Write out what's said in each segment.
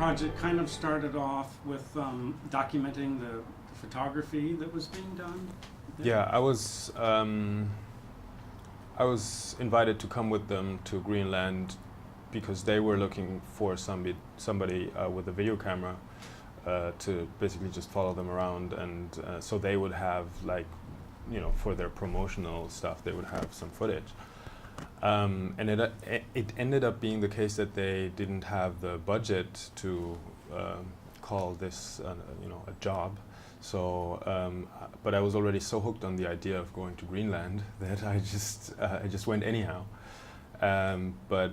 project kind of started off with documenting the photography that was being done? Yeah, I was invited to come with them to Greenland because they were looking for somebody with a video camera to basically just follow them around, and so they would have, like, you know, for their promotional stuff, they would have some footage. And it ended up being the case that they didn't have the budget to call this, you know, a job. So, but I was already so hooked on the idea of going to Greenland that I just went anyhow. But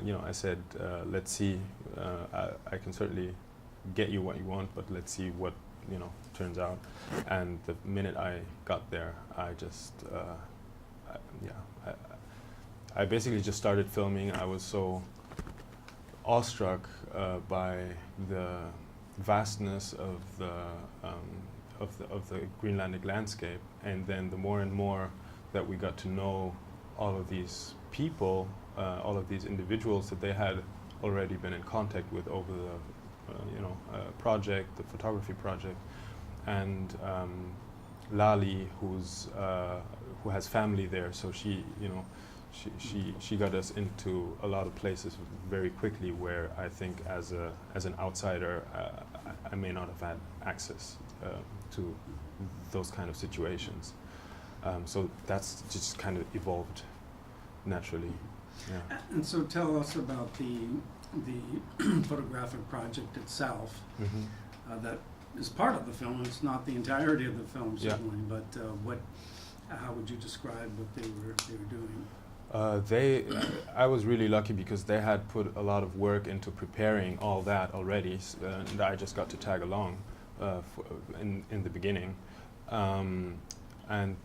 you know, I said, let's see. I can certainly get you what you want, but let's see what, you know, turns out. And the minute I got there, I just I basically just started filming. I was so awestruck by the vastness of the Greenlandic landscape, and then the more and more that we got to know all of these people, all of these individuals that they had already been in contact with over the project, the photography project, and Lali, who has family there, so she, you know, she got us into a lot of places very quickly where I think as an outsider I may not have had access to those kind of situations. So that's just kind of evolved naturally. Yeah. And so tell us about the photographic project itself. Mm-hmm. That is part of the film. It's not the entirety of the film, certainly, yeah. But how would you describe what they were doing? I was really lucky because they had put a lot of work into preparing all that already, and I just got to tag along in the beginning. And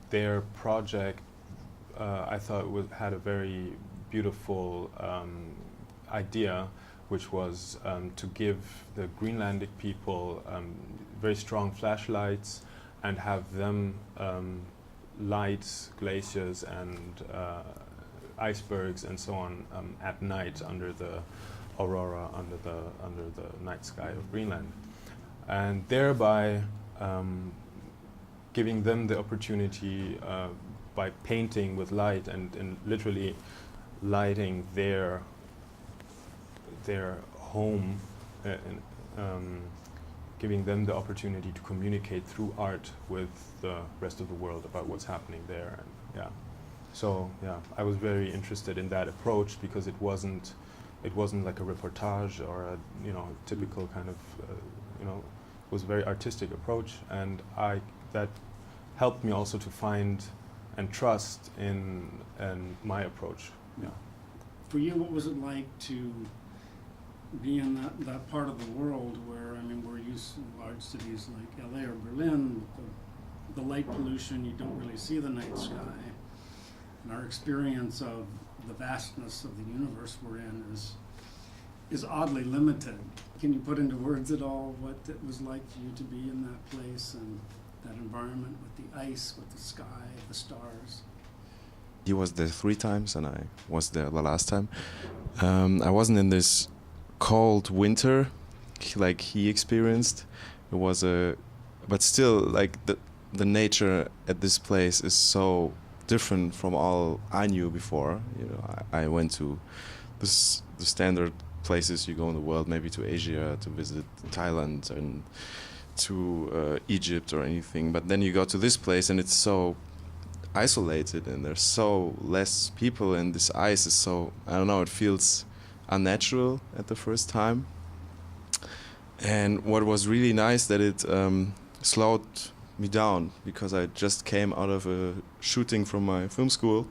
their project, I thought had a very beautiful idea, which was to give the Greenlandic people very strong flashlights and have them light glaciers and icebergs and so on at night under the aurora, under the night sky of Greenland, and thereby giving them the opportunity by painting with light and literally lighting their home, and giving them the opportunity to communicate through art with the rest of the world about what's happening there. And yeah. So yeah, I was very interested in that approach because it wasn't like a reportage or a, you know, typical kind of you know, it was a very artistic approach, and that helped me also to find and trust in my approach. Yeah. For you, what was it like to be in that part of the world where, I mean, we're used to large cities like LA or Berlin, the light pollution, you don't really see the night sky. And our experience of the vastness of the universe we're in is oddly limited. Can you put into words at all what it was like for you to be in that place and that environment with the ice, with the sky, the stars? He was there 3 times and I was there the last time. I wasn't in this cold winter like he experienced. It was but still, like the nature at this place is so different from all I knew before. You know, I went to the standard places you go in the world, maybe to Asia to visit Thailand and to Egypt or anything. But then you go to this place and it's so isolated and there's so less people and this ice is so, I don't know, it feels unnatural at the first time. And what was really nice that it slowed me down, because I just came out of a shooting from my film school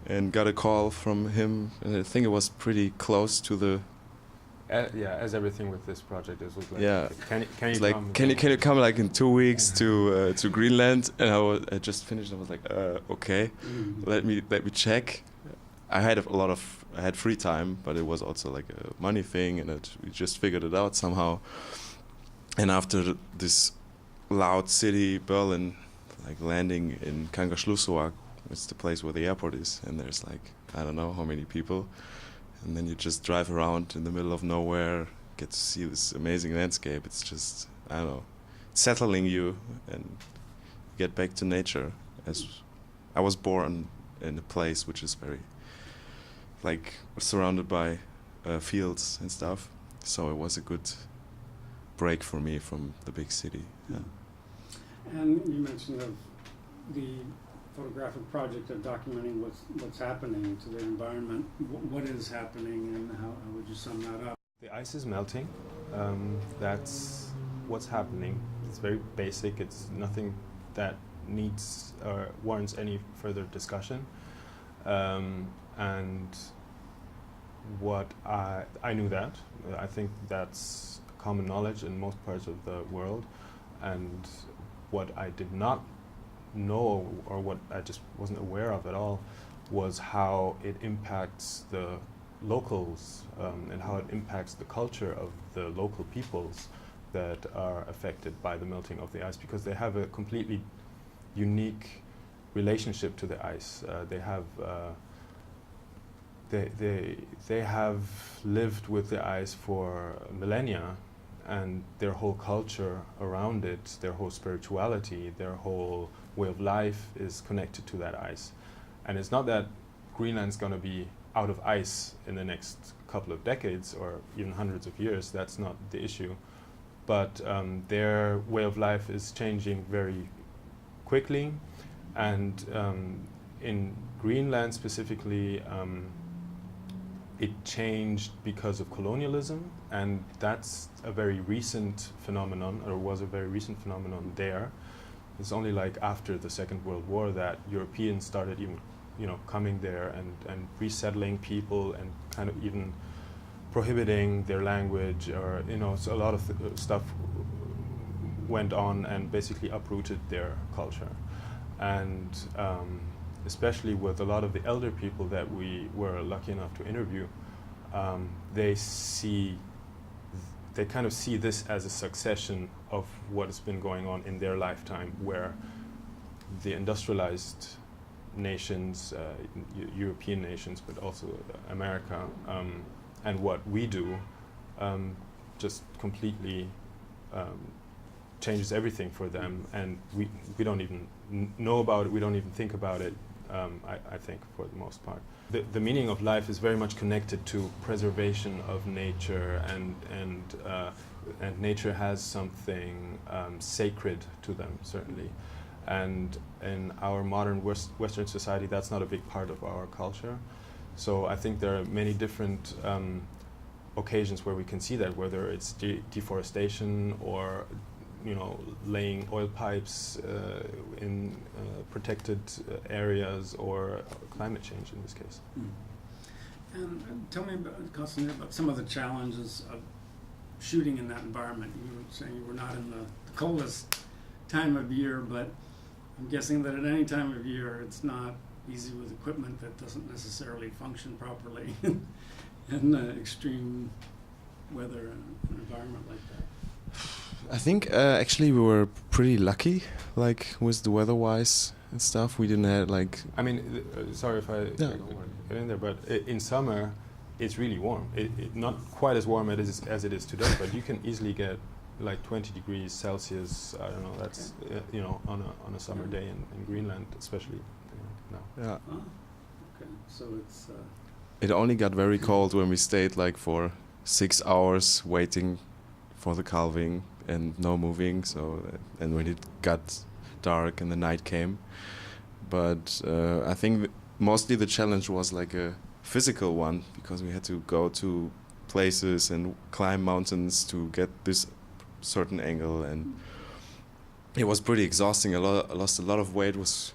and got a call from him, and I think it was pretty close to the yeah, as everything with this project is, was like, yeah, can you come like in 2 weeks to Greenland? And I just finished. I was like, okay, let me check. I had free time, but it was also like a money thing, and we just figured it out somehow. And after this loud city, Berlin, like landing in Kangerlussuaq, it's the place where the airport is, and there's like, I don't know how many people, and then you just drive around in the middle of nowhere get to see this amazing landscape. It's just, I don't know, settling you and get back to nature. As I was born in a place which is very, like, surrounded by fields and stuff, so it was a good break for me from the big city. Yeah. And you mentioned of the photographic project of documenting what's happening to the environment. What is happening, and how would you sum that up? The ice is melting. That's what's happening. It's very basic. It's nothing that needs or warrants any further discussion. And what I knew that. I think that's common knowledge in most parts of the world. And what I did not know, or what I just wasn't aware of at all, was how it impacts the locals and how it impacts the culture of the local peoples that are affected by the melting of the ice, because they have a completely unique relationship to the ice. They have lived with the ice for millennia, and their whole culture around it, their whole spirituality, their whole way of life is connected to that ice. And it's not that Greenland's going to be out of ice in the next couple of decades or even hundreds of years. That's not the issue. But their way of life is changing very quickly. And in Greenland specifically, it changed because of colonialism, and that's a very recent phenomenon, or was a very recent phenomenon there. It's only like after the Second World War that Europeans started even, coming there and resettling people and kind of even prohibiting their language, or so a lot of stuff went on and basically uprooted their culture. And especially with a lot of the elder people that we were lucky enough to interview, they kind of see this as a succession of what has been going on in their lifetime, where the industrialized nations, European nations, but also America, and what we do, just completely changes everything for them, and we don't even know about it, we don't even think about it, I think, for the most part. The meaning of life is very much connected to preservation of nature, and nature has something sacred to them, certainly. And in our modern Western society, that's not a big part of our culture. So I think there are many different occasions where we can see that, whether it's deforestation or laying oil pipes in protected areas, or climate change in this case. And tell me, Constantin, about some of the challenges of shooting in that environment. You were saying you were not in the coldest time of year, but I'm guessing that at any time of year it's not easy with equipment that doesn't necessarily function properly in extreme weather and an environment like that. I think actually we were pretty lucky, like with the weather-wise and stuff. We didn't have like. I mean, sorry if I get in there, but in summer it's really warm. Not quite as warm as it is today, but you can easily get like 20 degrees Celsius. I don't know. That's on a summer day in Greenland, especially now. Yeah. Oh, okay. So it's. It only got very cold when we stayed like for 6 hours waiting for the calving and no moving. So and when it got dark and the night came, but I think mostly the challenge was like a physical one, because we had to go to places and climb mountains to get this certain angle, and it was pretty exhausting. I lost a lot of weight, which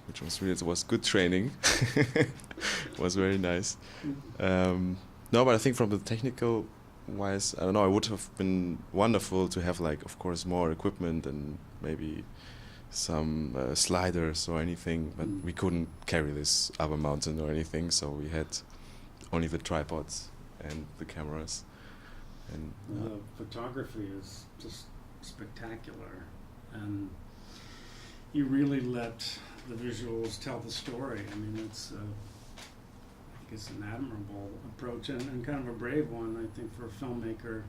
was good training. It was very nice. No, but I think from the technical wise, I don't know, it would have been wonderful to have, like, of course, more equipment and maybe some sliders or anything, but we couldn't carry this up a mountain or anything, so we had only the tripods and the cameras. And the photography is just spectacular, and you really let the visuals tell the story. I mean, it's I think it's an admirable approach, and kind of a brave one, I think, for a filmmaker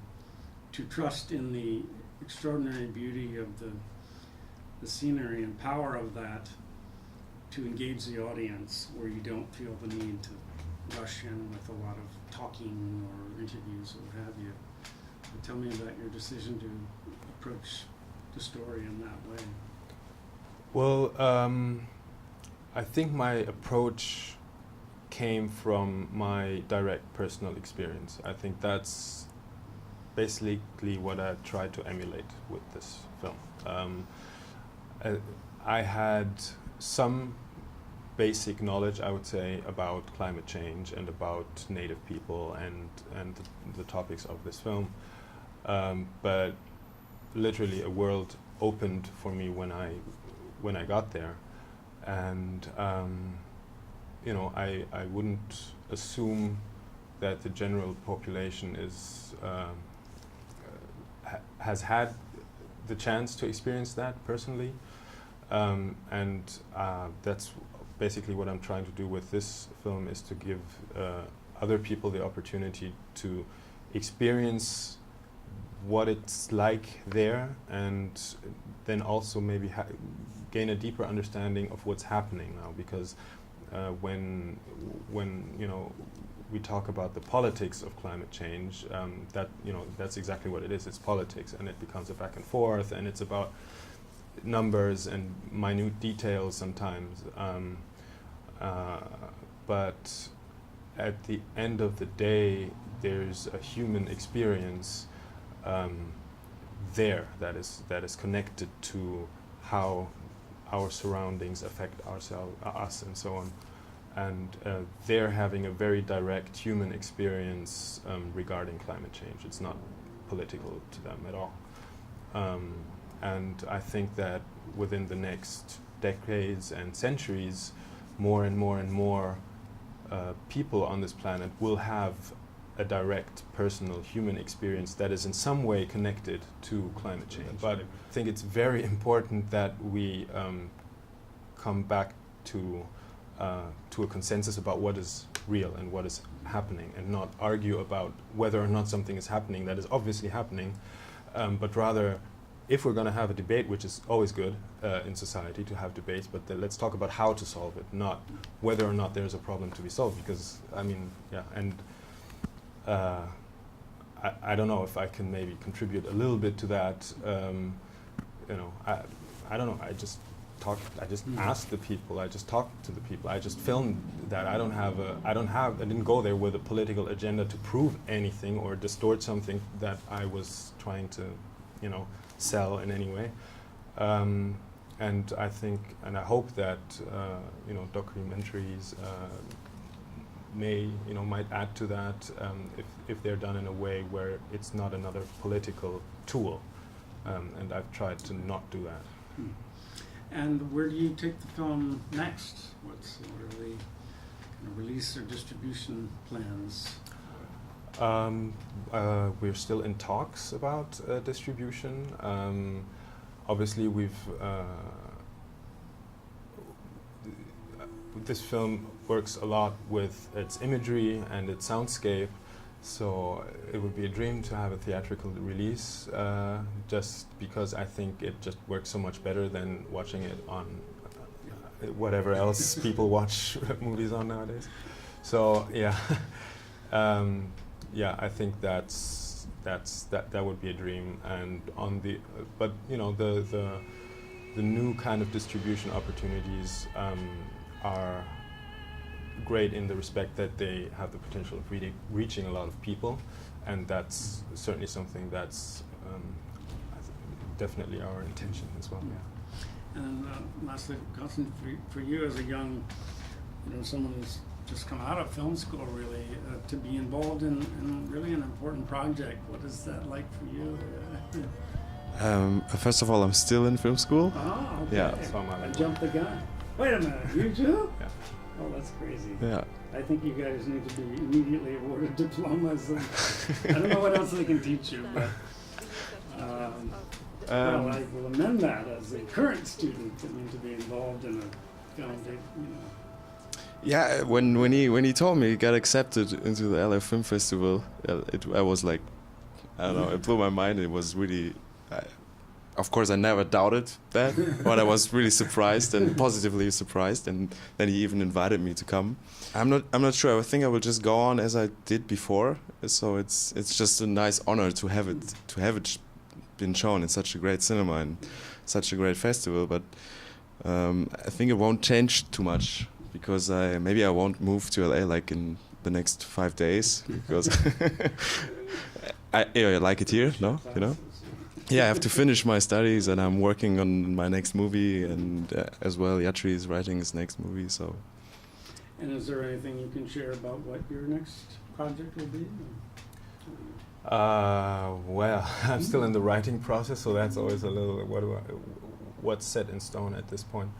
to trust in the extraordinary beauty of the scenery and power of that to engage the audience, where you don't feel the need to rush in with a lot of talking or interviews or what have you. But tell me about your decision to approach the story in that way. Well, I think my approach came from my direct personal experience. I think that's basically what I tried to emulate with this film. I had some basic knowledge, I would say, about climate change and about native people and the topics of this film, but literally a world opened for me when I got there, and you know, I wouldn't assume that the general population is has had the chance to experience that personally, and that's basically what I'm trying to do with this film, is to give other people the opportunity to experience what it's like there, and then also maybe gain a deeper understanding of what's happening now, because when you know, we talk about the politics of climate change, that, you know, that's exactly what it is. It's politics, and it becomes a back and forth, and it's about numbers and minute details sometimes. But at the end of the day, there's a human experience there that is connected to how our surroundings affect us and so on. And they're having a very direct human experience regarding climate change. It's not political to them at all. And I think that within the next decades and centuries, more and more and more people on this planet will have a direct personal human experience that is in some way connected to climate change. But I think it's very important that we come back to a consensus about what is real and what is happening, and not argue about whether or not something is happening that is obviously happening, but rather, if we're going to have a debate, which is always good in society to have debates, but let's talk about how to solve it, not whether or not there's a problem to be solved. Because, I mean, yeah, and I don't know if I can maybe contribute a little bit to that. You know, I don't know. I just asked the people. I just talked to the people. I just filmed that. I didn't go there with a political agenda to prove anything or distort something that I was trying to, you know, sell in any way. And I think, and I hope that you know, documentaries might add to that, if they're done in a way where it's not another political tool. And I've tried to not do that. And where do you take the film next? What are the kind of release or distribution plans? We're still in talks about distribution. Obviously, this film works a lot with its imagery and its soundscape, so it would be a dream to have a theatrical release, just because I think it just works so much better than watching it on whatever else people watch movies on nowadays. So yeah. Yeah, I think that would be a dream. And on the but you know, the new kind of distribution opportunities are great in the respect that they have the potential of really reaching a lot of people, and that's certainly something that's definitely our intention as well. Yeah. And lastly, Constantin, for you as a young, you know, someone who's just come out of film school, really, to be involved in really an important project. What is that like for you? First of all, I'm still in film school. Oh, okay. Yeah. I jumped the gun. Wait a minute, you too? Yeah. Oh, that's crazy. Yeah. I think you guys need to be immediately awarded diplomas. I don't know what else they can teach you, but well, I will amend that as a current student. I mean, to be involved in a film, you know. Yeah, when he told me he got accepted into the LA Film Festival, I was like, I don't know, it blew my mind. It was really, of course, I never doubted that, but I was really surprised and positively surprised. And then he even invited me to come. I'm not sure. I think I will just go on as I did before. So it's just a nice honor to have it been shown in such a great cinema and such a great festival. But I think it won't change too much because maybe I won't move to LA like in the next 5 days because I like it here. No, you know. Yeah, I have to finish my studies, and I'm working on my next movie, and as well, Yatri is writing his next movie. So. And is there anything you can share about what your next project will be? Well, I'm still in the writing process, so that's always a little what's set in stone at this point.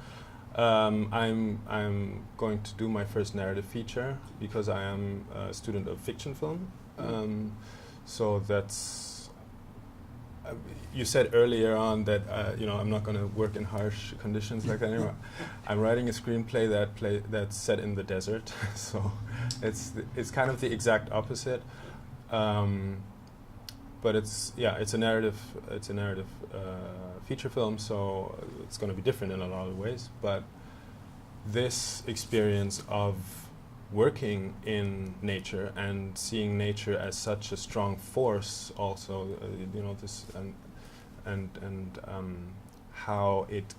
I'm going to do my first narrative feature because I am a student of fiction film. So that's. You said earlier on that I'm not going to work in harsh conditions like that anymore. I'm writing a screenplay that's set in the desert, so it's kind of the exact opposite. But it's a narrative feature film, so it's going to be different in a lot of ways. But this experience of working in nature and seeing nature as such a strong force, also, this and how it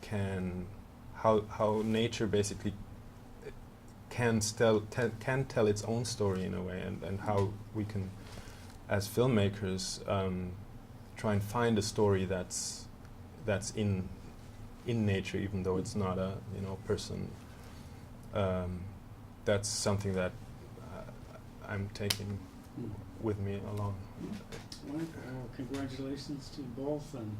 how nature basically can tell its own story in a way, and how we can, as filmmakers, try and find a story that's in nature, even though it's not a person. That's something that I'm taking with me along. Well, congratulations to you both, and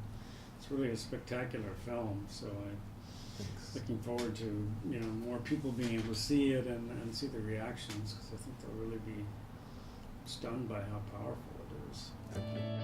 it's really a spectacular film. So I'm looking forward to more people being able to see it and see the reactions, because I think they'll really be stunned by how powerful it is. Thank you.